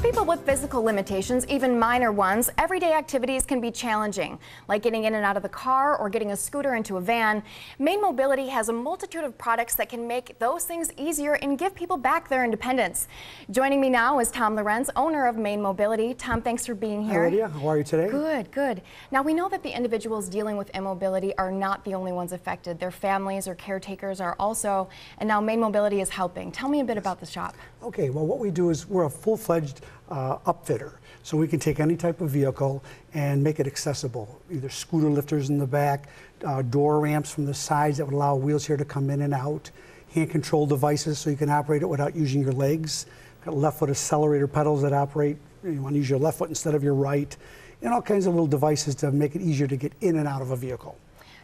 people with physical limitations, even minor ones, everyday activities can be challenging, like getting in and out of the car or getting a scooter into a van. Maine Mobility has a multitude of products that can make those things easier and give people back their independence. Joining me now is Tom Lorenz, owner of Maine Mobility. Tom, thanks for being here. Hi, Lydia. How are you today? Good, good. Now, we know that the individuals dealing with immobility are not the only ones affected. Their families or caretakers are also, and now Maine Mobility is helping. Tell me a bit about the shop. Okay, well, what we do is we're a full-fledged upfitter. So we can take any type of vehicle and make it accessible, either scooter lifters in the back, door ramps from the sides that would allow a wheelchair to come in and out, hand control devices so you can operate it without using your legs, got left foot accelerator pedals that operate, you want to use your left foot instead of your right, and all kinds of little devices to make it easier to get in and out of a vehicle.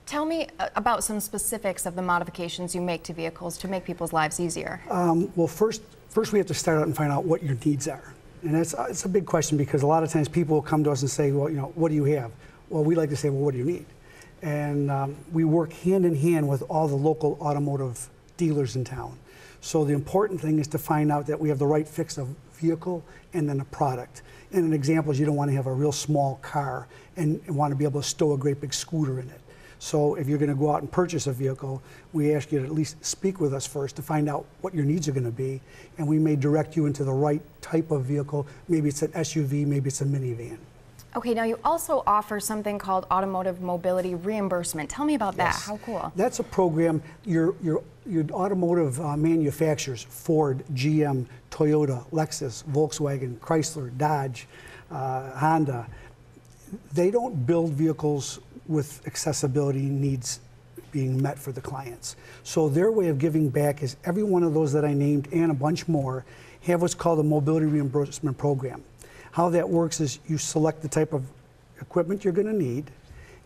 Tell me about some specifics of the modifications you make to vehicles to make people's lives easier. Well, first we have to start out and find out what your needs are. And it's a big question because a lot of times people will come to us and say, well, you know, what do you have? Well, we like to say, well, what do you need? And we work hand in hand with all the local automotive dealers in town. So the important thing is to find out that we have the right fix of vehicle and then a product. And an example is you don't want to have a real small car and want to be able to stow a great big scooter in it. So if you're going to go out and purchase a vehicle, we ask you to at least speak with us first to find out what your needs are going to be, and we may direct you into the right type of vehicle. Maybe it's an SUV, maybe it's a minivan. Okay, now you also offer something called automotive mobility reimbursement. Tell me about that. How cool. That's a program your automotive manufacturers, Ford, GM, Toyota, Lexus, Volkswagen, Chrysler, Dodge, Honda, they don't build vehicles with accessibility needs being met for the clients. So their way of giving back is every one of those that I named and a bunch more have what's called a mobility reimbursement program. How that works is you select the type of equipment you're going to need,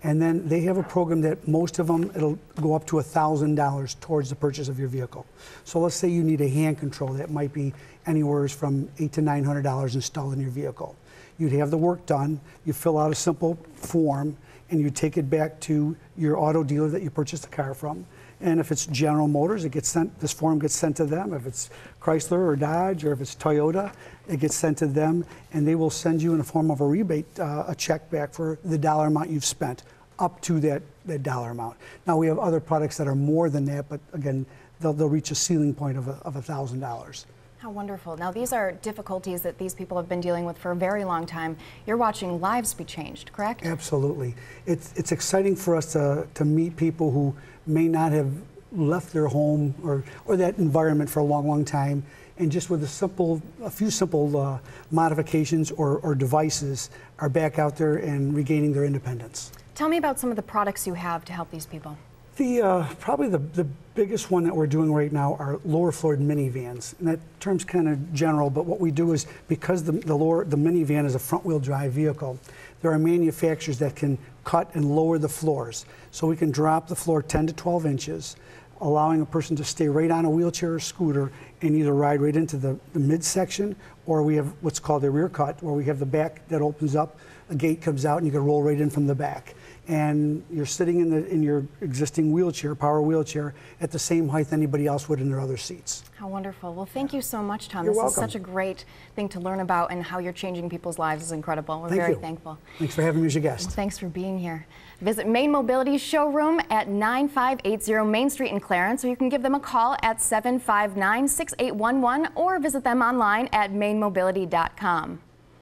and then they have a program that most of them, it'll go up to $1,000 towards the purchase of your vehicle. So let's say you need a hand control that might be anywhere from $800 to $900 installed in your vehicle. You'd have the work done, you fill out a simple form, and you take it back to your auto dealer that you purchased the car from. And if it's General Motors, it gets sent, this form gets sent to them. If it's Chrysler or Dodge, or if it's Toyota, it gets sent to them, and they will send you in the form of a rebate, a check back for the dollar amount you've spent, up to that dollar amount. Now we have other products that are more than that, but again, they'll reach a ceiling point of $1,000. How wonderful. Now, these are difficulties that these people have been dealing with for a very long time. You're watching lives be changed, correct? Absolutely. It's exciting for us to meet people who may not have left their home or that environment for a long, long time, and just with a few simple modifications or devices are back out there and regaining their independence. Tell me about some of the products you have to help these people. Probably the biggest one that we're doing right now are lower floored minivans, and that term's kind of general, but what we do is because the minivan is a front wheel drive vehicle, there are manufacturers that can cut and lower the floors. So we can drop the floor 10 to 12 inches, allowing a person to stay right on a wheelchair or scooter and either ride right into the midsection, or we have what's called a rear cut, where we have the back that opens up, a gate comes out, and you can roll right in from the back. And you're sitting in your existing wheelchair, power wheelchair, at the same height anybody else would in their other seats. How wonderful. Well, thank you so much, Tom. You're welcome. This is such a great thing to learn about, and how you're changing people's lives is incredible. We're very thankful. Thanks for having me as your guest. Well, thanks for being here. Visit Maine Mobility's showroom at 9580 Main Street in Clarence, or you can give them a call at 759-6811 or visit them online at mainemobility.com.